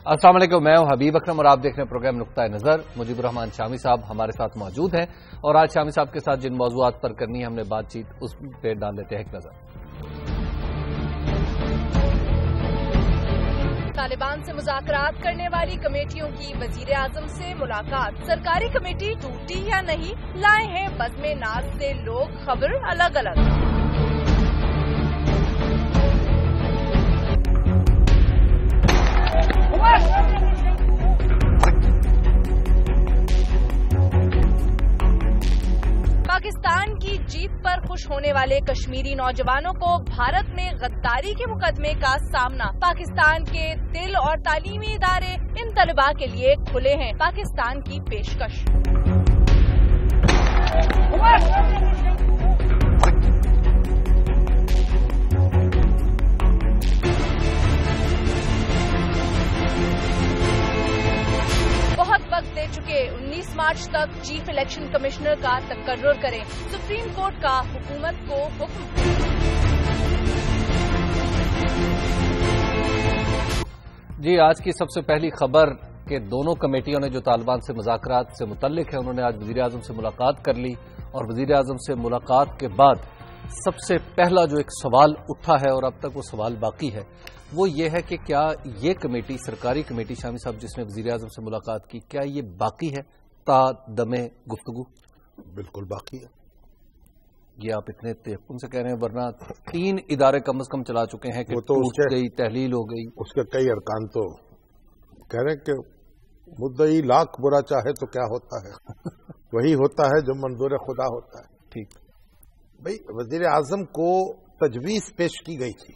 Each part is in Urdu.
السلام علیکم، میں ہوں حبیب اکرم اور آپ دیکھ رہے ہیں پروگرام نقطہ نظر۔ مجیب الرحمان شامی صاحب ہمارے ساتھ موجود ہیں اور آج شامی صاحب کے ساتھ جن موضوعات پر کرنی ہے ہم نے بات چیت اس پہ ڈال دیتے ہیں ایک نظر۔ طالبان سے مذاکرات کرنے والی کمیٹیوں کی وزیر اعظم سے ملاقات، سرکاری کمیٹی ٹوٹی یا نہیں، لائے ہیں بزم ناز سے لوگ، خبر الگ الگ۔ پاکستان کی جیت پر خوش ہونے والے کشمیری نوجوانوں کو بھارت میں غداری کے مقدمے کا سامنا۔ پاکستان کے دل اور تعلیمی ادارے ان طلباء کے لیے کھلے ہیں، پاکستان کی پیشکش۔ بہت وقت دے چکے، 19 مارچ تک چیف الیکشن کمشنر کا تقرر کریں، سپریم کورٹ کا حکومت کو حکم۔ جی، آج کی سب سے پہلی خبر کہ دونوں کمیٹیوں نے جو طالبان سے مذاکرات سے متعلق ہے انہوں نے آج وزیر اعظم سے ملاقات کر لی، اور وزیر اعظم سے ملاقات کے بعد سب سے پہلا جو ایک سوال اٹھا ہے اور اب تک وہ سوال باقی ہے وہ یہ ہے کہ کیا یہ کمیٹی، سرکاری کمیٹی شامی صاحب جس نے وزیر اعظم سے ملاقات کی، کیا یہ باقی ہے تا دم گفتگو؟ بالکل باقی ہے۔ یہ آپ اتنے تیقن سے کہہ رہے ہیں، ورنہ 3 ادارے کم از کم چلا چکے ہیں کہ ٹوٹ گئی، تحلیل ہو گئی، اس کے کئی ارکان تو کہہ رہے ہیں کہ مدعی لاکھ برا چاہے تو کیا ہوتا ہے، وہی ہوتا ہے جو منظور خدا ہوتا ہے۔ ٹھیک بھائی، وزیر اعظم کو تجویز پیش کی گئی تھی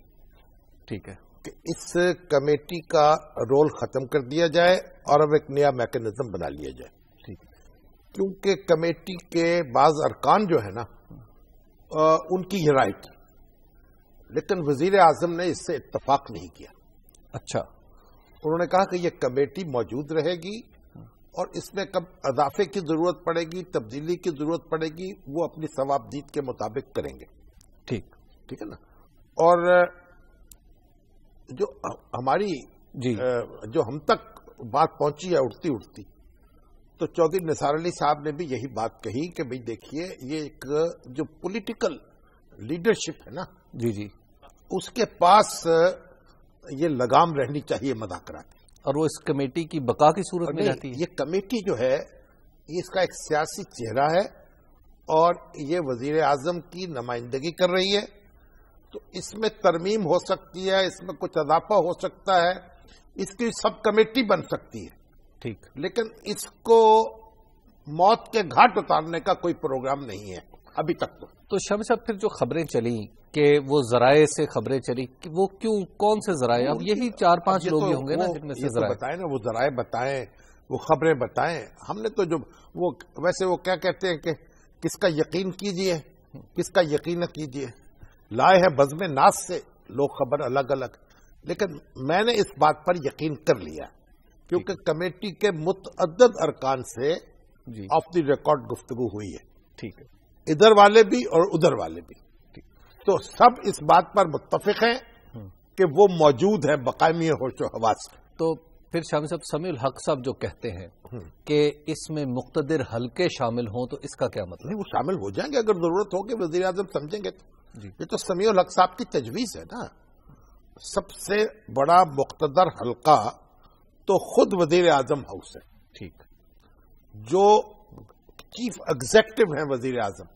ٹھیک ہے کہ اس کمیٹی کا رول ختم کر دیا جائے اور اب ایک نیا میکینزم بنا لیا جائے، ٹھیک، کیونکہ کمیٹی کے بعض ارکان جو ہے نا ان کی یہ رائے تھی، لیکن وزیر اعظم نے اس سے اتفاق نہیں کیا۔ اچھا، انہوں نے کہا کہ یہ کمیٹی موجود رہے گی اور اس میں کب اضافے کی ضرورت پڑے گی، تبدیلی کی ضرورت پڑے گی، وہ اپنی ثوابدید کے مطابق کریں گے۔ ٹھیک ہے نا۔ اور جو ہماری جو ہم تک بات پہنچی ہے اٹھتی تو چودھری نثار علی صاحب نے بھی یہی بات کہی کہ بھئی دیکھیے، یہ ایک جو پولیٹیکل لیڈرشپ ہے نا، جی، اس کے پاس یہ لگام رہنی چاہیے مذاکرات کی، اور وہ اس کمیٹی کی بقا کی صورت میں رہتی ہے۔ یہ کمیٹی جو ہے یہ اس کا ایک سیاسی چہرہ ہے اور یہ وزیر اعظم کی نمائندگی کر رہی ہے، تو اس میں ترمیم ہو سکتی ہے، اس میں کچھ اضافہ ہو سکتا ہے، اس کی سب کمیٹی بن سکتی ہے، ٹھیک، لیکن اس کو موت کے گھاٹ اتارنے کا کوئی پروگرام نہیں ہے ابھی تک۔ تو شامی صاحب پھر جو خبریں چلیں کہ وہ ذرائع سے خبریں چلی، وہ کیوں، کون سے ذرائع؟ اب یہی 4-5 لوگ ہی ہوں گے نا جن میں سے ذرائع بتائیں نا، وہ ذرائع بتائیں، وہ خبریں بتائیں۔ ہم نے تو جو وہ ویسے وہ کیا کہتے ہیں کہ کس کا یقین کیجئے، کس کا یقین نہ کیجئے، لائے ہیں بزم ناز سے لوگ، خبر الگ الگ، لیکن میں نے اس بات پر یقین کر لیا کیونکہ کمیٹی کے متعدد ارکان سے آف دی ریکارڈ گفتگو ہوئی ہے، ٹھیک ہے، ادھر والے بھی اور ادھر والے بھی، تو سب اس بات پر متفق ہیں کہ وہ موجود ہے بقائمی ہوش و حواس۔ تو پھر شامی صاحب سمیع الحق صاحب جو کہتے ہیں کہ اس میں مقتدر حلقے شامل ہوں، تو اس کا کیا مطلب؟ نہیں، وہ شامل ہو جائیں گے اگر ضرورت ہوگی، وزیر اعظم سمجھیں گے تو۔ یہ تو سمیع الحق صاحب کی تجویز ہے نا۔ سب سے بڑا مقتدر حلقہ تو خود وزیر اعظم ہاؤس ہے، ٹھیک، جو چیف ایگزیکٹو ہیں وزیر اعظم،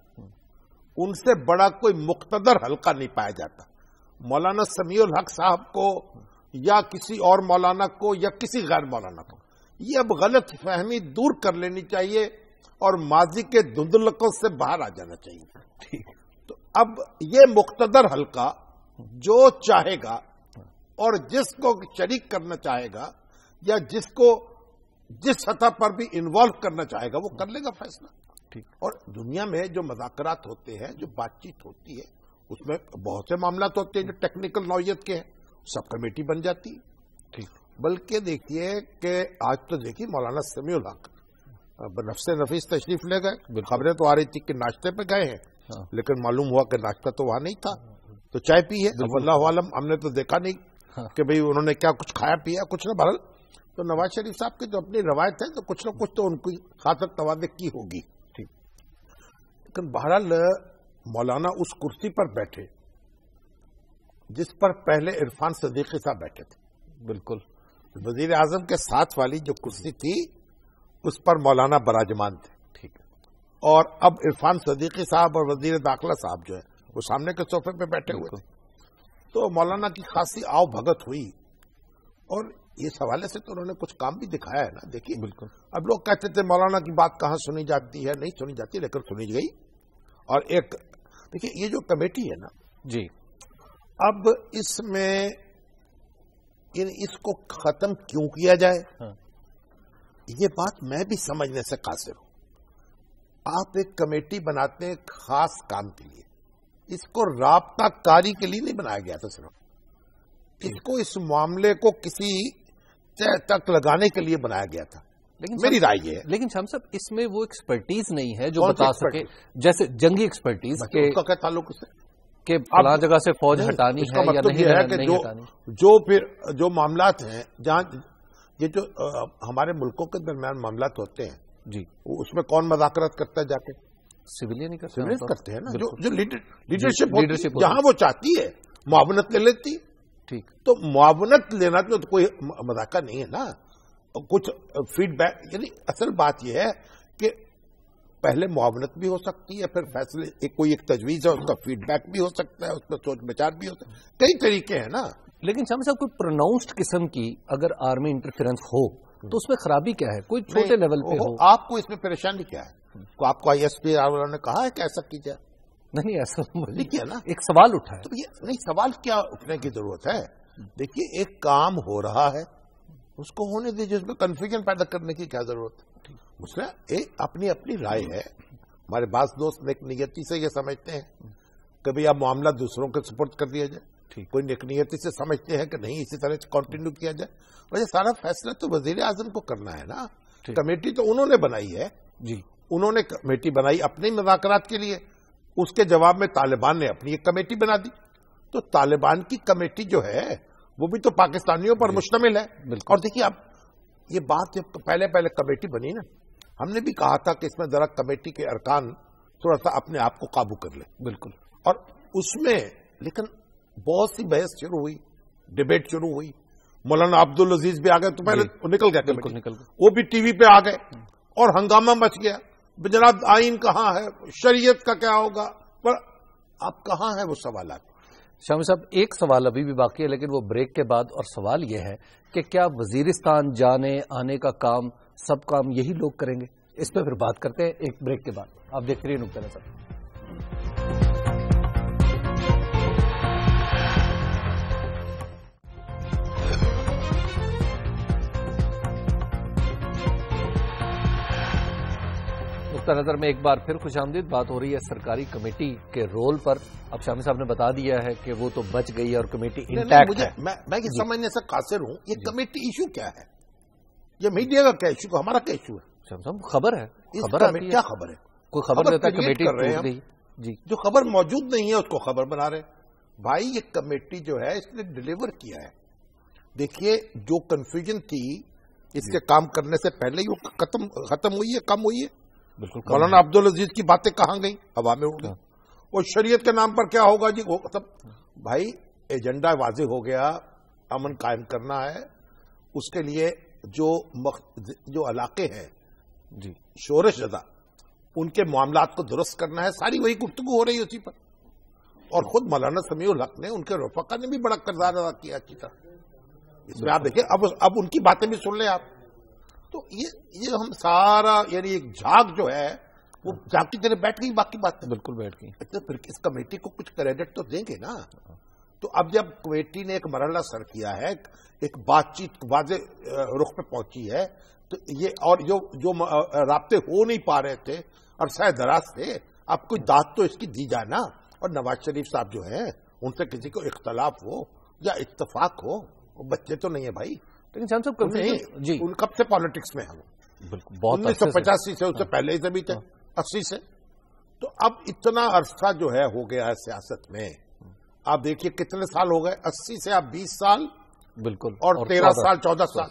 ان سے بڑا کوئی مقتدر حلقہ نہیں پایا جاتا۔ مولانا سمیع الحق صاحب کو یا کسی اور مولانا کو یا کسی غیر مولانا کو یہ اب غلط فہمی دور کر لینی چاہیے اور ماضی کے دھندلکوں سے باہر آ جانا چاہیے۔ ٹھیک، تو اب یہ مقتدر حلقہ جو چاہے گا اور جس کو شریک کرنا چاہے گا یا جس کو جس سطح پر بھی انوالو کرنا چاہے گا وہ کر لے گا فیصلہ۔ اور دنیا میں جو مذاکرات ہوتے ہیں، جو بات چیت ہوتی ہے، اس میں بہت سے معاملات ہوتے ہیں جو ٹیکنیکل نوعیت کے ہیں، سب کمیٹی بن جاتی ہے۔ ٹھیک، بلکہ دیکھیے کہ آج تو دیکھیے مولانا سمیع الحق نفس نفیس تشریف لے گئے، خبریں تو آ رہی تھی کہ ناشتے پہ گئے ہیں، لیکن معلوم ہوا کہ ناشتہ تو وہاں نہیں تھا، تو چائے پی ہے۔ اللہ عالم، ہم نے تو دیکھا نہیں کہ بھئی انہوں نے کیا کچھ کھایا پیا، کچھ نہ، بہرحال تو نواز شریف صاحب کی تو اپنی روایت ہے، تو کچھ نہ کچھ تو ان کی خاطر تواضع کی ہوگی. لیکن بہرحال مولانا اس کرسی پر بیٹھے جس پر پہلے عرفان صدیقی صاحب بیٹھے تھے. بالکل. وزیر اعظم کے ساتھ والی جو کرسی تھی اس پر مولانا براجمان تھے. ٹھیک ہے. اور اب عرفان صدیقی صاحب اور وزیر داخلہ صاحب جو ہے وہ سامنے کے صوفے پہ بیٹھے ہوئے تھے. تو مولانا کی خاصی آؤ بھگت ہوئی اور اس حوالے سے تو انہوں نے کچھ کام بھی دکھایا ہے نا. دیکھیے بالکل. اب لوگ کہتے تھے مولانا کی بات کہاں سنی جاتی ہے، نہیں سنی جاتی، لیکن سنی گئی. اور ایک دیکھیے یہ جو کمیٹی ہے نا جی، اب اس میں اس کو ختم کیوں کیا جائے یہ بات میں بھی سمجھنے سے قاصر ہوں. آپ ایک کمیٹی بناتے ہیں ایک خاص کام کے لیے، اس کو رابطہ کاری کے لیے نہیں بنایا گیا تھا. صرف اس کو اس معاملے کو کسی طے تک لگانے کے لیے بنایا گیا تھا. لیکن میری رائے یہ ہے، لیکن شام صاحب اس میں وہ ایکسپرٹیز نہیں ہے جو بتا سکے، جیسے جنگی ایکسپرٹیز کا کیا تعلق اس سے کہ فلاں جگہ سے فوج ہٹانی ہے یا نہیں ہٹانی. جو پھر جو معاملات ہیں جہاں یہ جو ہمارے ملکوں کے درمیان معاملات ہوتے ہیں جی، اس میں کون مذاکرات کرتا ہے؟ جا کے سویلین ہی کرتے ہیں نا. جو لیڈرشپ جہاں وہ چاہتی ہے معاونت لے لیتی. ٹھیک. تو معاونت لینا تو کوئی مذاکرہ نہیں ہے نا. کچھ فیڈ بیک، یعنی اصل بات یہ ہے کہ پہلے معاونت بھی ہو سکتی ہے، پھر فیصلے کوئی ایک تجویز ہے اس کا فیڈ بیک بھی ہو سکتا ہے، اس میں سوچ بچار بھی ہو سکتا ہے، کئی طریقے ہیں نا. لیکن شام صاحب کوئی پروناؤنسڈ قسم کی اگر آرمی انٹرفیرنس ہو تو اس میں خرابی کیا ہے؟ کوئی چھوٹے لیول پہ ہو. آپ کو اس میں پریشانی کیا ہے؟ آپ کو ISP نے کہا ہے کہ ایسا کی جائے؟ نہیں، ایسا لکھیے نا. ایک سوال اٹھا ہے. تو یہ نہیں، سوال کیا اٹھنے کی ضرورت ہے؟ دیکھیے ایک کام ہو رہا ہے اس کو ہونے دیجیے، اس میں کنفیوژن پیدا کرنے کی کیا ضرورت ہے؟ اس میں اپنی اپنی رائے ہے. ہمارے بعض دوست نیک نیتی سے یہ سمجھتے ہیں کبھی آپ معاملہ دوسروں کے سپورٹ کر دیا جائے، کوئی نیک نیتی سے سمجھتے ہیں کہ نہیں اسی طرح سے کنٹینیو کیا جائے. اور یہ سارا فیصلہ تو وزیر اعظم کو کرنا ہے نا. کمیٹی تو انہوں نے بنائی ہے جی، انہوں نے کمیٹی بنائی اپنے مذاکرات کے لیے. اس کے جواب میں طالبان نے اپنی ایک کمیٹی بنا دی. تو طالبان کی کمیٹی جو ہے وہ بھی تو پاکستانیوں پر مشتمل ہے. اور دیکھیے اب یہ بات جب پہلے کمیٹی بنی نا، ہم نے بھی کہا تھا کہ اس میں ذرا کمیٹی کے ارکان تھوڑا سا اپنے آپ کو قابو کر لیں. بالکل. اور اس میں لیکن بہت سی بحث شروع ہوئی، ڈبیٹ شروع ہوئی. مولانا عبدالعزیز بھی آ گئے تو پہلے نکل گیا، نکل گئے، وہ بھی ٹی وی پہ آ گئے اور ہنگامہ مچ گیا. جناب آئین کہاں ہے، شریعت کا کیا ہوگا، پر اب کہاں ہے وہ سوالات؟ شامی صاحب ایک سوال ابھی بھی باقی ہے لیکن وہ بریک کے بعد، اور سوال یہ ہے کہ کیا وزیرستان جانے آنے کا کام سب کام یہی لوگ کریں گے؟ اس پہ پھر بات کرتے ہیں ایک بریک کے بعد. آپ دیکھ رہے ہیں نقطہ نظر. نظر میں ایک بار پھر خوش آمدید. بات ہو رہی ہے سرکاری کمیٹی کے رول پر. اب شامی صاحب نے بتا دیا ہے کہ وہ تو بچ گئی اور کمیٹی انٹیکٹ ہے. میں یہ سمجھنے سے قاصر ہوں یہ کمیٹی ایشو کیا ہے، یہ میڈیا کا کیا ایشو، ہمارا کیا ایشو ہے؟ شامی صاحب خبر ہے، کیا خبر ہے؟ کوئی خبر دیتا ہے کمیٹی کر رہے ہیں جی، جو خبر موجود نہیں ہے اس کو خبر بنا رہے. بھائی یہ کمیٹی جو ہے اس نے ڈلیور کیا ہے. دیکھیے جو کنفیوژن تھی اس کے کام کرنے سے پہلے ہی وہ ختم ہوئی ہے، کم ہوئی ہے. مولانا عبدالعزیز کی باتیں کہاں گئی؟ ہوا میں ہو گئی. اور شریعت کے نام پر کیا ہوگا جی؟ بھائی ایجنڈا واضح ہو گیا، امن قائم کرنا ہے. اس کے لیے جو علاقے ہیں جی شورش زدہ ان کے معاملات کو درست کرنا ہے. ساری وہی گفتگو ہو رہی ہے اسی پر. اور خود مولانا سمیع الحق نے، ان کے رفقا نے بھی بڑا کردار ادا کیا اچھی طرح اس میں. آپ دیکھیں اب ان کی باتیں بھی سن لیں آپ. تو یہ ہم سارا یعنی ایک جھاگ جو ہے وہ جھاگ کی طرح بیٹھ گئی، باقی باتیں بالکل بیٹھ گئی. پھر اس کمیٹی کو کچھ کریڈٹ تو دیں گے نا. تو اب جب کمیٹی نے ایک مرحلہ سر کیا ہے، ایک بات چیت واضح رخ پہ پہنچی ہے، تو یہ اور جو رابطے ہو نہیں پا رہے تھے عرصہ دراز سے، اب کوئی داد تو اس کی دی جائے نا. اور نواز شریف صاحب جو ہیں ان سے کسی کو اختلاف ہو یا اتفاق ہو، وہ بچے تو نہیں ہے بھائی. لیکن شام صاحب جی ان کب سے پالیٹکس میں ہیں؟ 1985 سے، اس سے پہلے ہی سے بھی تھے، 80 سے. تو اب اتنا عرصہ جو ہے ہو گیا ہے سیاست میں. آپ دیکھیے کتنے سال ہو گئے، 80 سے آپ 20 سال بالکل، اور 13 سال 14 سال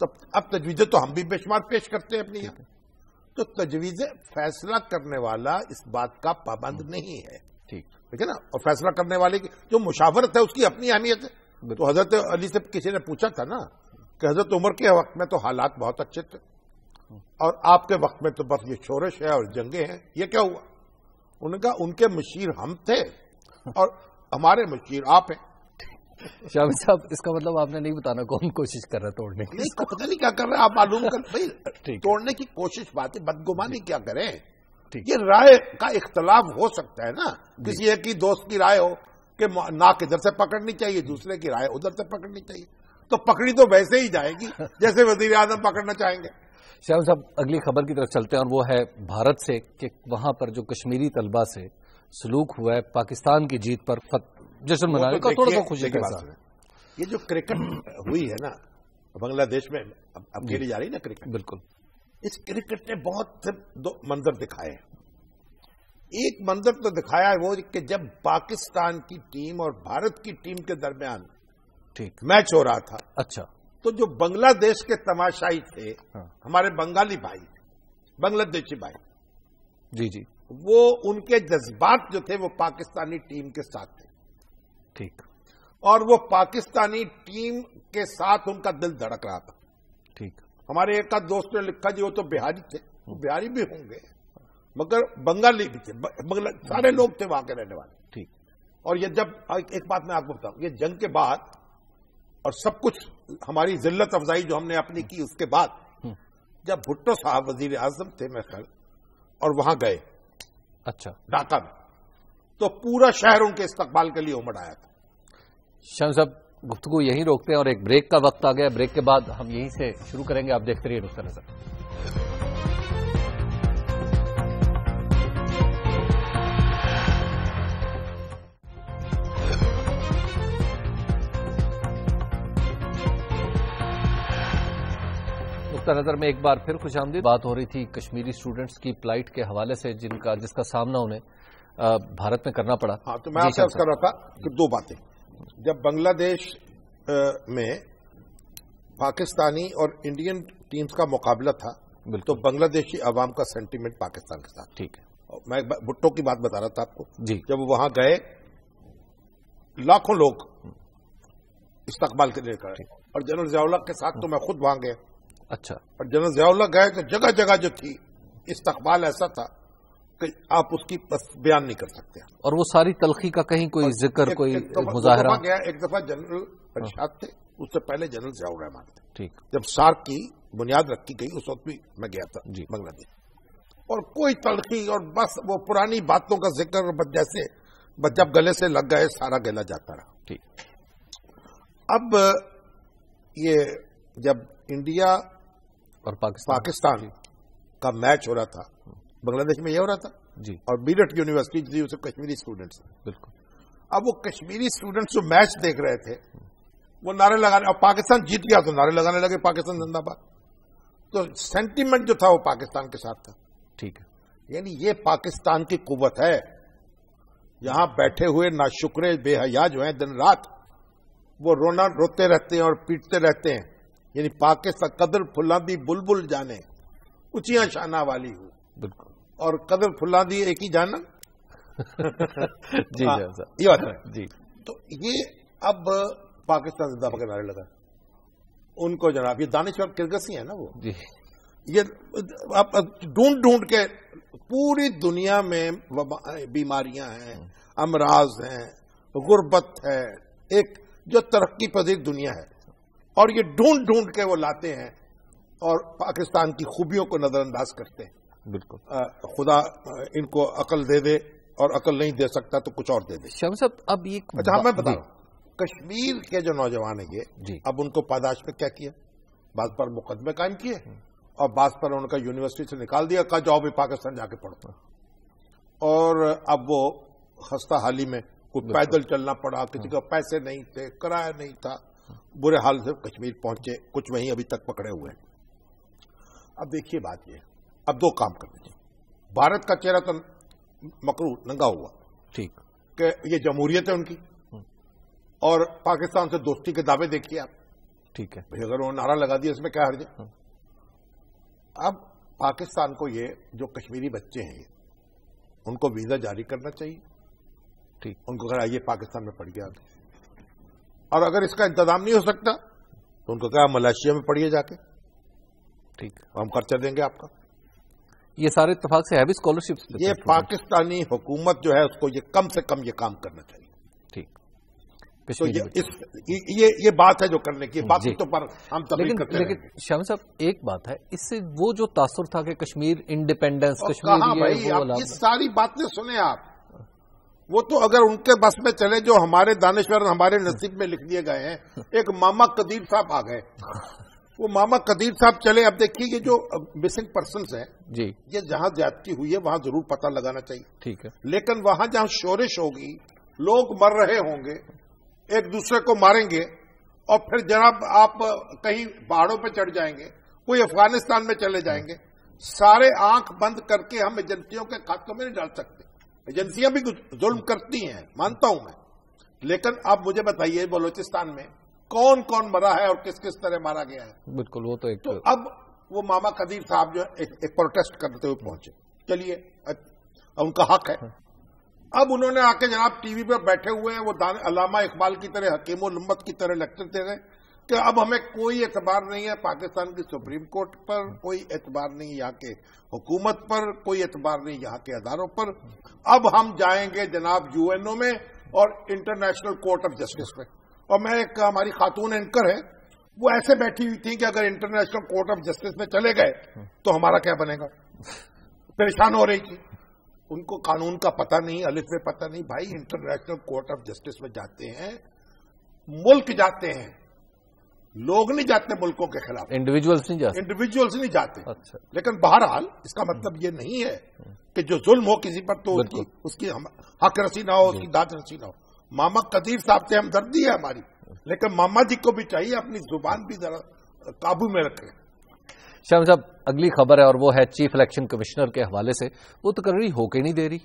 اب تجویزیں تو ہم بھی بے شمار پیش کرتے ہیں اپنی یہاں، تو تجویزیں فیصلہ کرنے والا اس بات کا پابند نہیں ہے، ٹھیک ہے نا، اور فیصلہ کرنے والے کی جو مشاورت ہے اس کی اپنی اہمیت ہے۔ تو حضرت علی سے کسی نے پوچھا تھا نا کہ حضرت عمر کے وقت میں تو حالات بہت اچھے تھے اور آپ کے وقت میں تو بس یہ شورش ہے اور جنگیں ہیں، یہ کیا ہوا؟ انہوں نے کہا ان کے مشیر ہم تھے اور ہمارے مشیر آپ ہیں۔ شامی صاحب، اس کا مطلب آپ نے نہیں بتانا کون کوشش کر رہا ہے توڑنے کی؟ اس کو پتہ نہیں کیا کر رہے ہیں آپ معلوم کر بھائی، توڑنے کی کوشش بات ہے، بدگمانی کیا کریں؟ یہ رائے کا اختلاف ہو سکتا ہے نا، کسی ایک کی دوست کی رائے ہو کہ ناک ادھر سے پکڑنی چاہیے، دوسرے کی رائے ادھر سے پکڑنی چاہیے، تو پکڑی تو ویسے ہی جائے گی جیسے وزیر اعظم پکڑنا چاہیں گے۔ شاہ صاحب، اگلی خبر کی طرف چلتے ہیں اور وہ ہے بھارت سے کہ وہاں پر جو کشمیری طلبہ سے سلوک ہوا ہے، پاکستان کی جیت پر جشن منانے کا تھوڑا سا خوشی کے ساتھ۔ یہ جو کرکٹ ہوئی ہے نا بنگلہ دیش میں، اب کھیلی جا رہی نا کرکٹ، بالکل، اس کرکٹ نے بہت سے دو منظر دکھائے ہیں۔ ایک منظر تو دکھایا ہے وہ کہ جب پاکستان کی ٹیم اور بھارت کی ٹیم کے درمیان میچ ہو رہا تھا، اچھا، تو جو بنگلہ دیش کے تماشائی تھے، ہمارے بنگالی بھائی، بنگلہ دیشی بھائی، جی جی، وہ ان کے جذبات جو تھے وہ پاکستانی ٹیم کے ساتھ تھے، ٹھیک، اور وہ پاکستانی ٹیم کے ساتھ ان کا دل دھڑک رہا تھا، ٹھیک۔ ہمارے ایک دوست نے لکھا جی وہ تو بہاری تھے، وہ بہاری بھی ہوں گے مگر بنگالی بھی تھے، سارے لوگ تھے وہاں کے رہنے والے، ٹھیک۔ اور یہ جب ایک بات میں آپ کو بتاؤں، یہ جنگ کے بعد اور سب کچھ ہماری ذلت افزائی جو ہم نے اپنی کی، اس کے بعد جب بھٹو صاحب وزیر اعظم تھے میں خیال، اور وہاں گئے، اچھا، ڈھاکہ میں، تو پورا شہر ان کے استقبال کے لیے امڑ آیا تھا۔ شاہ صاحب، گفتگو یہیں روکتے ہیں اور ایک بریک کا وقت آ گیا، بریک کے بعد ہم یہیں سے شروع کریں گے، آپ دیکھتے رہیے نقطہ نظر۔ نقطہ نظر میں ایک بار پھر خوش آمدید۔ بات ہو رہی تھی کشمیری اسٹوڈنٹس کی فلائٹ کے حوالے سے جس کا سامنا انہیں بھارت میں کرنا پڑا۔ ہاں، تو میں آپ سے عرض کر رہا تھا کہ دو باتیں، جب بنگلہ دیش میں پاکستانی اور انڈین ٹیمز کا مقابلہ تھا تو بنگلہ دیشی عوام کا سینٹیمنٹ پاکستان کے ساتھ، ٹھیک ہے، میں بھٹو کی بات بتا رہا تھا آپ کو، جی، جب وہ وہاں گئے لاکھوں لوگ استقبال کے لیے گئے، اور جنرل ضیاء الحق کے ساتھ تو میں خود وہاں گیا، اچھا، اور جنرل ضیاء الحق گئے تو جگہ جگہ جو تھی استقبال ایسا تھا کہ آپ اس کی بیان نہیں کر سکتے، اور وہ ساری تلخی کا کہیں کوئی ذکر، کوئی مظاہرہ گیا۔ ایک دفعہ جنرل ارشاد تھے، اس سے پہلے جنرل ضیاء الرحمان تھے، ٹھیک، جب سارک کی بنیاد رکھی گئی اس وقت بھی میں گیا تھا جی بنگلہ دیش، اور کوئی تلخی اور بس وہ پرانی باتوں کا ذکر، جیسے جب گلے سے لگ گئے سارا گلا جاتا رہا، ٹھیک۔ اب یہ جب انڈیا اور پاکستان کا میچ ہو رہا تھا، بنگلہ دیش میں یہ ہو رہا تھا جی، اور میرٹھ یونیورسٹی تھی، اسے کشمیری اسٹوڈنٹس، بالکل۔ اب وہ کشمیری اسٹوڈنٹس جو میچ دیکھ رہے تھے وہ نعرے لگانے، اور پاکستان جیت گیا تو نعرے لگانے لگے پاکستان زندہ باد، تو سینٹیمنٹ جو تھا وہ پاکستان کے ساتھ تھا، ٹھیک ہے۔ یعنی یہ پاکستان کی قوت ہے، یہاں بیٹھے ہوئے ناشکرے بے حیا جو ہیں دن رات وہ روتے رہتے ہیں اور پیٹتے رہتے ہیں، یعنی پاکستان قدر پھلاندی بلبل جانے اچیاں شانہ والی ہو، بالکل، اور قدر پھلاندی ایک ہی جانا جی یہ بات ہے جی۔ تو یہ اب پاکستان زندہ باد کے نعرے لگا ان کو، جناب یہ دانشور کرگسی ہیں نا وہ جی، یہ ڈھونڈ ڈھونڈ کے پوری دنیا میں بیماریاں ہیں، امراض ہیں، غربت ہے، ایک جو ترقی پذیر دنیا ہے، اور یہ ڈھونڈ ڈھونڈ کے وہ لاتے ہیں اور پاکستان کی خوبیوں کو نظر انداز کرتے ہیں، بالکل، خدا ان کو عقل دے دے، اور عقل نہیں دے سکتا تو کچھ اور دے دے۔ شاہ صاحب، اب یہ اچھا میں بتا رہا ہوں، کشمیر کے جو نوجوان ہیں یہ اب ان کو پاداش میں کیا کیا، بعض پر مقدمے قائم کیے اور بعض پر ان کا یونیورسٹی سے نکال دیا، کہا جاؤ بھی پاکستان جا کے پڑھو، اور اب وہ خستہ حالی میں کچھ پیدل چلنا پڑا، کسی کا پیسے نہیں تھے، کرایہ نہیں تھا، برے حال سے کشمیر پہنچے، کچھ وہیں ابھی تک پکڑے ہوئے ہیں۔ اب دیکھیے بات یہ، اب دو کام کر دیجیے، بھارت کا چہرہ تو مکروہ ننگا ہوا، ٹھیک، کہ یہ جمہوریت ہے ان کی، اور پاکستان سے دوستی کے دعوے دیکھیے آپ، ٹھیک ہے، اگر انہوں نے نعرہ لگا دیا اس میں کیا حرج ہے؟ اب پاکستان کو یہ جو کشمیری بچے ہیں ان کو ویزا جاری کرنا چاہیے، ٹھیک، ان کو آئیے پاکستان میں پڑھ گیا، اور اگر اس کا انتظام نہیں ہو سکتا تو ان کو کہا ملائیشیا میں پڑھیے جا کے، ٹھیک، ہم خرچہ دیں گے آپ کا۔ یہ سارے اتفاق سے ہے بھی اسکالرشپ، یہ پاکستانی حکومت جو ہے اس کو یہ کم سے کم یہ کام کرنا چاہیے، ٹھیک، تو یہ بات ہے جو کرنے کی، باقی تو پر ہم تبلیغ کرتے ہیں۔ لیکن شاہ صاحب ایک بات ہے، اس سے وہ جو تاثر تھا کہ کشمیر انڈیپینڈنس، کہاں بھائی آپ یہ ساری باتیں سنیں آپ، وہ تو اگر ان کے بس میں چلے جو ہمارے دانشور ہمارے نصیب میں لکھ دیے گئے ہیں۔ ایک ماما قدیر صاحب آ گئے، وہ ماما قدیر صاحب چلے، اب دیکھیے یہ جو مسنگ پرسنز ہیں جی، یہ جہاں زیادتی ہوئی ہے وہاں ضرور پتہ لگانا چاہیے، ٹھیک ہے، لیکن وہاں جہاں شورش ہوگی، لوگ مر رہے ہوں گے، ایک دوسرے کو ماریں گے، اور پھر جناب آپ کہیں پہاڑوں پہ چڑھ جائیں گے، کوئی افغانستان میں چلے جائیں گے، سارے آنکھ بند کر کے ہم ایجنسیوں کے کھاتوں میں نہیں ڈال سکتے۔ ایجنسیاں بھی ظلم کرتی ہیں، مانتا ہوں میں، لیکن آپ مجھے بتائیے بلوچستان میں کون کون مرا ہے اور کس کس طرح مارا گیا ہے؟ بالکل، وہ تو ایک، تو اب وہ ماما قدیر صاحب جو ایک پروٹیسٹ کرتے ہوئے پہنچے، چلیے ان کا حق ہے۔ اب انہوں نے آ کے جناب ٹی وی پہ بیٹھے ہوئے ہیں، وہ علامہ اقبال کی طرح، حکیم الامت کی طرح لیکچر دے رہے ہیں کہ اب ہمیں کوئی اعتبار نہیں ہے پاکستان کی سپریم کورٹ پر، کوئی اعتبار نہیں یہاں کے حکومت پر، کوئی اعتبار نہیں یہاں کے اداروں پر، اب ہم جائیں گے جناب UNO میں اور انٹرنیشنل کورٹ آف جسٹس میں۔ اور میں ایک ہماری خاتون اینکر ہے، وہ ایسے بیٹھی ہوئی تھی کہ اگر انٹرنیشنل کورٹ آف جسٹس میں چلے گئے تو ہمارا کیا بنے گا، پریشان ہو رہی تھی۔ ان کو قانون کا پتہ نہیں، الف میں پتہ نہیں۔ بھائی انٹرنیشنل کورٹ آف جسٹس میں جاتے ہیں، ملک جاتے ہیں، لوگ نہیں جاتے ملکوں کے خلاف، انڈیویجولز نہیں جاتے۔ اچھا، لیکن بہرحال اس کا مطلب یہ نہیں ہے کہ جو ظلم ہو کسی پر تو اس کی حق رسی نہ ہو، اس کی داد رسی نہ ہو۔ ماما قدیر صاحب سے ہمدردی ہے ہماری، لیکن ماما جی کو بھی چاہیے اپنی زبان بھی ذرا قابو میں رکھیں۔ شاہ صاحب اگلی خبر ہے اور وہ ہے چیف الیکشن کمشنر کے حوالے سے، وہ تقرری ہو کے نہیں دے رہی۔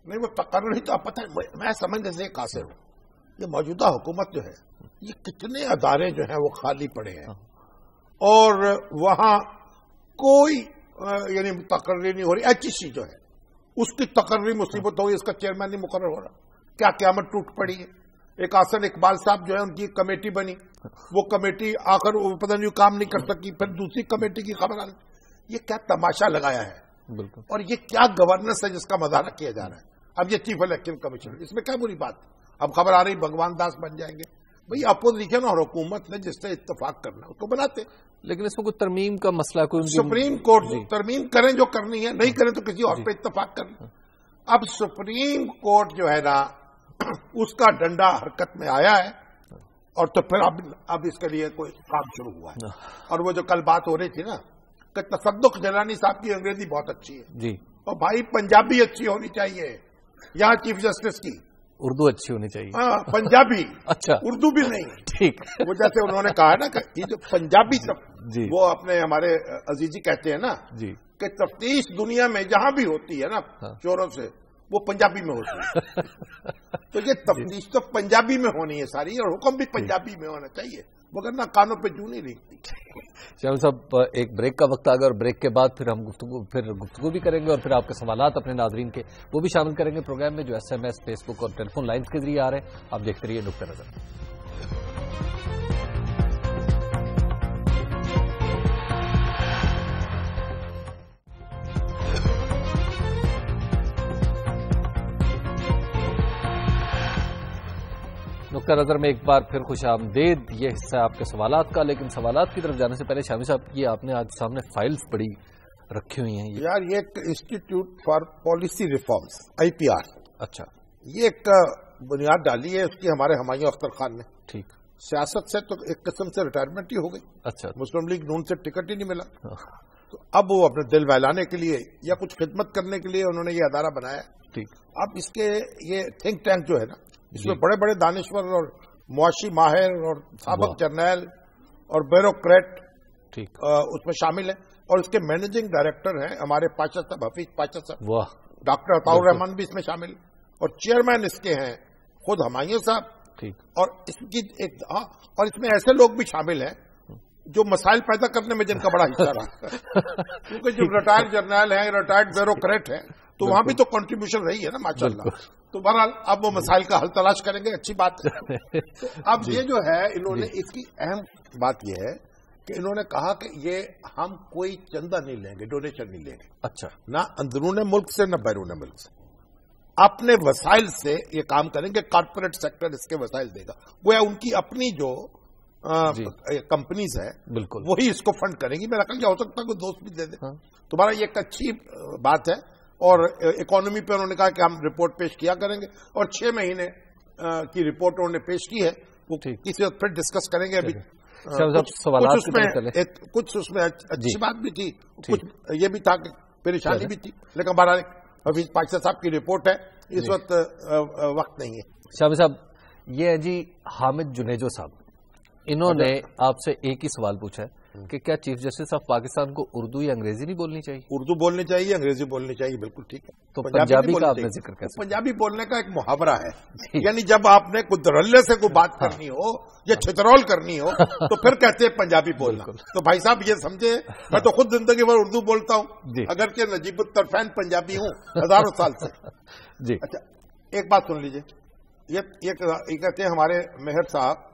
نہیں، وہ تقرری تو آپ پتہ ہے، میں سمجھنے سے قاصر ہوں، یہ موجودہ حکومت جو ہے یہ کتنے ادارے جو ہیں وہ خالی پڑے ہیں اور وہاں کوئی یعنی تقرری نہیں ہو رہی۔ HEC جو ہے اس کی تقرری مصیبت ہوئی، اس کا چیئرمین نہیں مقرر ہو رہا، کیا قیامت ٹوٹ پڑی ہے۔ ایک آسن اقبال صاحب جو ہے ان کی کمیٹی بنی، وہ کمیٹی آخر پتہ نہیں کام نہیں کر سکی، پھر دوسری کمیٹی کی خبر آئی۔ یہ کیا تماشا لگایا ہے، بالکل، اور یہ کیا گورننس ہے جس کا مظاہرہ کیا جا رہا ہے۔ اب یہ چیف الیکشن کمیشنر، اس میں کیا بری بات؟ اب خبر آ رہی بھگوان داس بن جائیں گے۔ بھئی اپوزیشن اور حکومت نے جس سے اتفاق کرنا اس کو بناتے، لیکن اس میں کوئی ترمیم کا مسئلہ کوئی سپریم کورٹ ترمیم کریں جو کرنی ہے، نہیں کریں تو کسی اور پہ اتفاق کرنا۔ اب سپریم کورٹ جو ہے نا اس کا ڈنڈا حرکت میں آیا ہے، اور تو پھر اب اس کے لیے کوئی کام شروع ہوا ہے۔ اور وہ جو کل بات ہو رہی تھی نا کہ تصدق جیلانی صاحب کی انگریزی بہت اچھی ہے جی، اور بھائی پنجابی اچھی ہونی چاہیے، یہاں چیف جسٹس کی اردو اچھی ہونی چاہیے، ہاں پنجابی، اچھا اردو بھی نہیں، ٹھیک، وہ جیسے انہوں نے کہا ہے نا کہ یہ جو پنجابی جی، وہ اپنے ہمارے عزیزی کہتے ہیں نا جی، کہ تفتیش دنیا میں جہاں بھی ہوتی ہے نا چوروں سے، وہ پنجابی میں ہوتی ہے۔ تو یہ تفتیش تو پنجابی میں ہونی ہے ساری، اور حکم بھی پنجابی میں ہونا چاہیے، مگر نہ کانوں پہ جو نہیں لکھتی۔ شامل صاحب ایک بریک کا وقت آ گیا، اور بریک کے بعد پھر ہم گفتگو بھی کریں گے، اور پھر آپ کے سوالات اپنے ناظرین کے وہ بھی شامل کریں گے پروگرام میں، جو SMS، فیس بک اور ٹیلی فون لائنز کے ذریعے آ رہے ہیں۔ آپ دیکھتے رہیے نقطہ نظر۔ نقطہ نظر میں ایک بار پھر خوش آمدید۔ یہ حصہ آپ کے سوالات کا، لیکن سوالات کی طرف جانے سے پہلے شامی صاحب یہ آپ نے آج سامنے فائلز بڑی رکھی ہوئی ہیں یار، یہ ایک institute for policy reforms IPR، اچھا، یہ ایک بنیاد ڈالی ہے اس کی ہمارے ہمایوں اختر خان نے۔ ٹھیک، سیاست سے تو ایک قسم سے ریٹائرمنٹ ہی ہو گئی، اچھا، مسلم لیگ نون سے ٹکٹ ہی نہیں ملا، تو اب وہ اپنے دل بہلانے کے لیے یا کچھ خدمت کرنے کے لیے انہوں نے یہ ادارہ بنایا۔ ٹھیک، اب اس کے یہ تھنک ٹینک جو ہے نا، اس میں بڑے بڑے دانشور اور معاشی ماہر اور سابق جرنیل اور بیوروکریٹ ٹھیک، اس میں شامل ہیں، اور اس کے مینیجنگ ڈائریکٹر ہیں ہمارے پاشا صاحب، حفیظ پاشا صاحب، واہ، ڈاکٹر عطاء الرحمان بھی اس میں شامل، اور چیئرمین اس کے ہیں خود ہمایوں صاحب اور اس کی اور اس میں ایسے لوگ بھی شامل ہیں جو مسائل پیدا کرنے میں جن کا بڑا حصہ رہا کیونکہ جو ریٹائرڈ جرنیل ہیں، ریٹائرڈ بیوروکریٹ ہیں، تو وہاں بھی تو کنٹریبیوشن رہی ہے نا ماشاءاللہ. تو بہرحال اب وہ مسائل کا حل تلاش کریں گے، اچھی بات ہے. تو اب یہ جو ہے انہوں نے اس کی اہم بات یہ ہے کہ انہوں نے کہا کہ یہ ہم کوئی چندہ نہیں لیں گے، ڈونیشن نہیں لیں گے. اچھا. نہ اندرون ملک سے نہ بیرون ملک سے، اپنے وسائل سے یہ کام کریں گے. کارپوریٹ سیکٹر اس کے وسائل دے گا، وہ ان کی اپنی جو کمپنیز ہے بالکل وہی اس کو فنڈ کریں گی. میرا خیال کیا ہو سکتا ہے کوئی دوست بھی دے دے. تمہارا یہ ایک اچھی بات ہے. اور اکانومی پہ انہوں نے کہا کہ ہم رپورٹ پیش کیا کریں گے، اور 6 مہینے کی رپورٹ انہوں نے پیش کی ہے، وہ کسی وقت پھر ڈسکس کریں گے. ابھی کچھ اس میں اچھی بات بھی تھی، کچھ یہ بھی تھا کہ پریشانی بھی تھی، لیکن ہمارا حفیظ پاشا صاحب کی رپورٹ ہے، اس وقت وقت نہیں ہے. شامی صاحب، یہ ہے جی حامد جنیجو صاحب، انہوں نے آپ سے ایک ہی سوال پوچھا ہے کہ کیا چیف جسٹس آف پاکستان کو اردو یا انگریزی نہیں بولنی چاہیے؟ اردو بولنی چاہیے، انگریزی بولنی چاہیے، بالکل ٹھیک ہے. تو پنجابی کا آپ نے ذکر کیسے؟ پنجابی بولنے کا ایک محاورہ ہے، یعنی جب آپ نے کوئی درلے سے کوئی بات کرنی ہو یا چھترول کرنی ہو تو پھر کہتے ہیں پنجابی بولنا. تو بھائی صاحب یہ سمجھے، میں تو خود زندگی بھر اردو بولتا ہوں، اگرچہ نجیب الطرفین پنجابی ہوں ہزاروں سال سے. جی اچھا، ایک بات سن لیجیے. یہ کہتے ہیں ہمارے مہر صاحب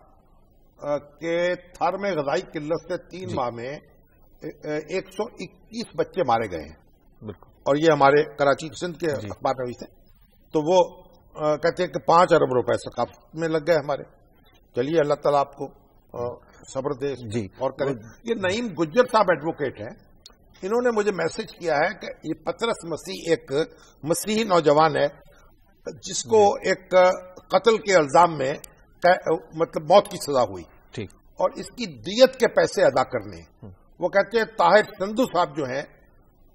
کہ تھر میں غذائی قلت سے 3 ماہ میں 121 بچے مارے گئے ہیں. اور یہ ہمارے کراچی سندھ کے اخبار نویس ہیں. تو وہ کہتے ہیں کہ 5 ارب روپے ثقافت میں لگ گئے ہمارے. چلیے اللہ تعالیٰ آپ کو صبر دے اور کرے. یہ نعیم گجر صاحب ایڈوکیٹ ہیں، انہوں نے مجھے میسج کیا ہے کہ یہ پطرس مسیح ایک مسیحی نوجوان ہے جس کو ایک قتل کے الزام میں مطلب موت کی سزا ہوئی، اور اس کی دیت کے پیسے ادا کرنے. وہ کہتے ہیں طاہر سندھو صاحب جو ہیں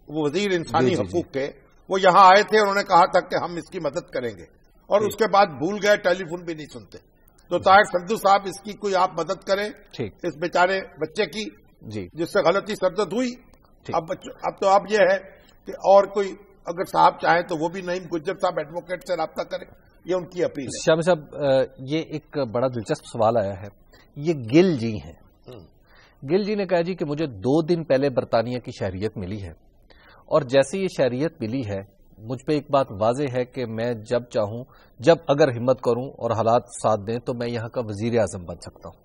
وہ وزیر انسانی حقوق کے، وہ یہاں آئے تھے، انہوں نے کہا تھا کہ ہم اس کی مدد کریں گے، اور اس کے بعد بھول گئے، ٹیلی فون بھی نہیں سنتے. تو طاہر سندھو صاحب اس کی کوئی آپ مدد کریں اس بیچارے بچے کی جس سے غلطی سرزد ہوئی. اب تو اب یہ ہے کہ اور کوئی اگر صاحب چاہیں تو وہ بھی نعیم گجر صاحب ایڈوکیٹ سے رابطہ کریں، یہ ان کی اپیل ہے. شامی صاحب، یہ ایک بڑا دلچسپ سوال آیا ہے. یہ گل جی ہیں، گل جی نے کہا جی کہ مجھے 2 دن پہلے برطانیہ کی شہریت ملی ہے، اور جیسے یہ شہریت ملی ہے مجھ پہ ایک بات واضح ہے کہ میں جب چاہوں، جب اگر ہمت کروں اور حالات ساتھ دیں تو میں یہاں کا وزیر اعظم بن سکتا ہوں.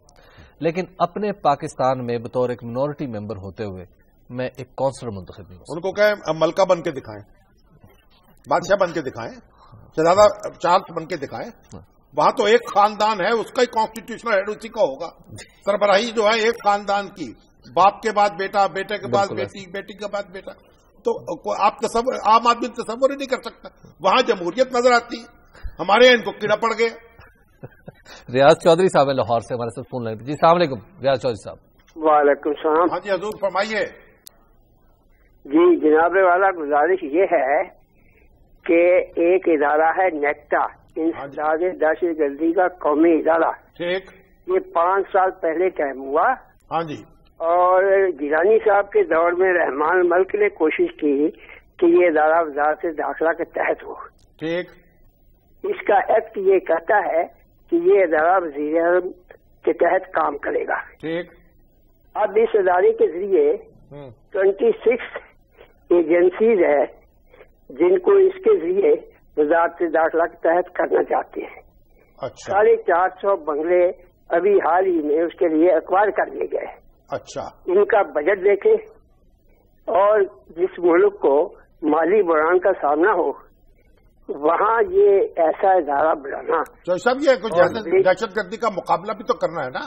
لیکن اپنے پاکستان میں بطور ایک منورٹی ممبر ہوتے ہوئے میں ایک کونسلر منتخب نہیں ہوں. ان کو کہیں ملکہ بن کے دکھائیں، بادشاہ بن کے دکھائیں، شہزادہ چارلس بن کے دکھائیں. وہاں تو ایک خاندان ہے، اس کا ہی کانسٹیٹیوشنل ہیڈ اسی کا ہوگا. سربراہی جو ہے ایک خاندان کی، باپ کے بعد بیٹا، بیٹے کے بعد بیٹی، بیٹی کے بعد بیٹا. تو آپ تصور، عام آدمی تصور ہی نہیں کر سکتا. وہاں جمہوریت نظر آتی ہے، ہمارے یہاں ان کو کیڑا پڑ گیا. ریاض چودھری صاحب ہے لاہور سے ہمارے ساتھ فون لائن پہ. جی السلام علیکم ریاض چودھری صاحب. وعلیکم السلام. ہاں جی حضور فرمائیے. جی جناب والا، گزارش یہ ہے کہ ایک ادارہ ہے نیکٹا، انسداد دہشت گردی کا قومی ادارہ. ٹھیک. یہ 5 سال پہلے قائم ہوا. ہاں جی. اور گیلانی صاحب کے دور میں رحمان ملک نے کوشش کی کہ یہ ادارہ وزارت داخلہ کے تحت ہو. ٹھیک. اس کا ایکٹ یہ کہتا ہے کہ یہ ادارہ وزیر اعظم کے تحت کام کرے گا. ٹھیک. اب اس ادارے کے ذریعے 26 ایجنسیز ہیں جن کو اس کے ذریعے وزارت داخلہ کے تحت کرنا چاہتے ہیں. 450 بنگلے ابھی حال ہی میں اس کے لیے ایکوائر کر لیے گئے. اچھا. ان کا بجٹ دیکھیں، اور جس ملک کو مالی بحران کا سامنا ہو وہاں یہ ایسا ادارہ بنانا. صاحب یہ دہشت گردی کا مقابلہ بھی تو کرنا ہے نا.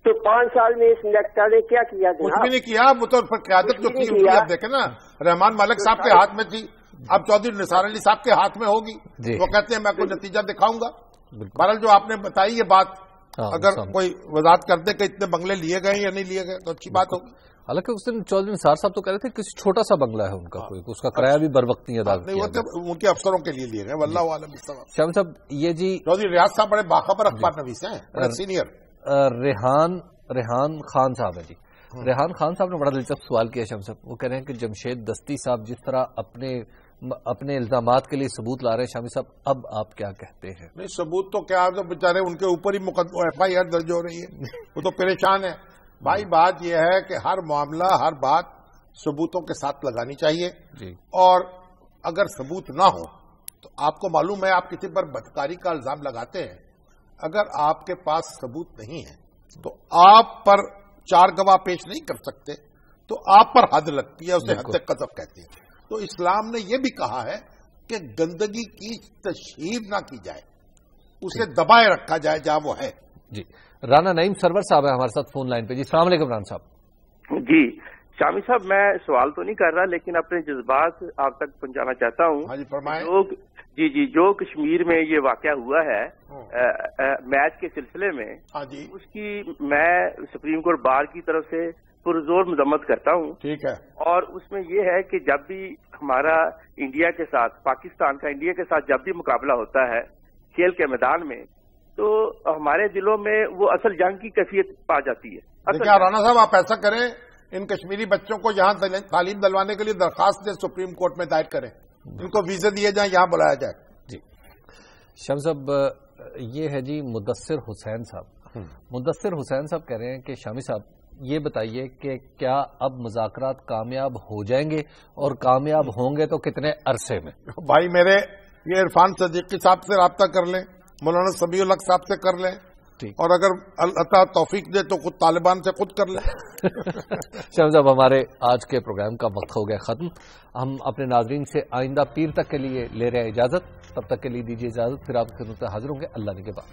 تو 5 سال میں اس نیکٹا نے کیا کیا؟ کچھ بھی نہیں کیا. وہ تو قیادت جو کی دیکھیں نا، رحمان ملک صاحب کے ہاتھ میں تھی، اب چودھری نثار علی صاحب کے ہاتھ میں ہوگی. وہ کہتے ہیں میں کوئی نتیجہ دکھاؤں گا. بہرحال جو آپ نے بتائی یہ بات، اگر کوئی وضاحت کر دے کہ اتنے بنگلے لیے گئے یا نہیں لیے گئے تو اچھی بات ہوگی. حالانکہ اس دن چودھری نثار صاحب تو کہہ رہے تھے کسی چھوٹا سا بنگلہ ہے ان کا، کوئی اس کا کرایہ بھی بر وقت نہیں ادا کیا. ان کے افسروں کے لیے لیے گئے. واللہ عالم. شامی صاحب یہ جی چودھری ریاض صاحب بڑے باخبر اخبار نویس ہیں، سینئر. ریحان خان صاحب ہے جی. ریحان خان صاحب نے بڑا دلچسپ سوال کیا شامی صاحب. وہ کہہ رہے ہیں کہ جمشید دستی صاحب جس طرح اپنے اپنے الزامات کے لیے ثبوت لا رہے ہیں. شامی صاحب اب آپ کیا کہتے ہیں؟ نہیں ثبوت تو کیا، تو بیچارے ان کے اوپر ہی FIR درج ہو رہی ہے، وہ تو پریشان ہے. بھائی بات یہ ہے کہ ہر معاملہ ہر بات ثبوتوں کے ساتھ لگانی چاہیے جی. اور اگر ثبوت نہ ہو تو آپ کو معلوم ہے، آپ کسی پر بدکاری کا الزام لگاتے ہیں، اگر آپ کے پاس ثبوت نہیں ہے تو آپ پر 4 گواہ پیش نہیں کر سکتے، تو آپ پر حد لگتی ہے، اسے حد قذف کہتے ہیں. تو اسلام نے یہ بھی کہا ہے کہ گندگی کی تشہیر نہ کی جائے، اسے دبائے رکھا جائے جہاں وہ ہے. جی رانا نعیم سرور صاحب ہے ہمارے ساتھ فون لائن پہ. جی السلام علیکم رانا صاحب. جی شامی صاحب، میں سوال تو نہیں کر رہا لیکن اپنے جذبات آپ تک پہنچانا چاہتا ہوں. ہاں جی فرمائیں. جی جو کشمیر میں یہ واقعہ ہوا ہے میچ کے سلسلے میں، اس کی میں سپریم کورٹ بار کی طرف سے پرزور مذمت کرتا ہوں. ٹھیک ہے. اور اس میں یہ ہے کہ جب بھی ہمارا انڈیا کے ساتھ، پاکستان کا انڈیا کے ساتھ جب بھی مقابلہ ہوتا ہے کھیل کے میدان میں، تو ہمارے دلوں میں وہ اصل جنگ کی کیفیت پا جاتی ہے. دیکھیں رانا صاحب، آپ ایسا کریں، ان کشمیری بچوں کو یہاں تعلیم دلوانے کے لیے درخواست دیں، سپریم کورٹ میں دائر کریں، ان کو ویزے دیے جائیں، یہاں بلایا جائے. جی شامی صاحب، یہ ہے جی مدثر حسین صاحب. مدثر حسین صاحب کہہ رہے ہیں کہ شامی صاحب یہ بتائیے کہ کیا اب مذاکرات کامیاب ہو جائیں گے، اور کامیاب ہوں گے تو کتنے عرصے میں؟ بھائی میرے یہ عرفان صدیقی صاحب سے رابطہ کر لیں، مولانا سمیع الحق صاحب سے کر لیں، اور اگر اللہ توفیق دے تو خود طالبان سے خود کر لیں. شامی صاحب، ہمارے آج کے پروگرام کا وقت ہو گیا ختم. ہم اپنے ناظرین سے آئندہ پیر تک کے لیے لے رہے ہیں اجازت. تب تک کے لیے دیجیے اجازت، پھر آپ کی خدمت میں حاضر ہوں گے. اللہ نے کے بعد.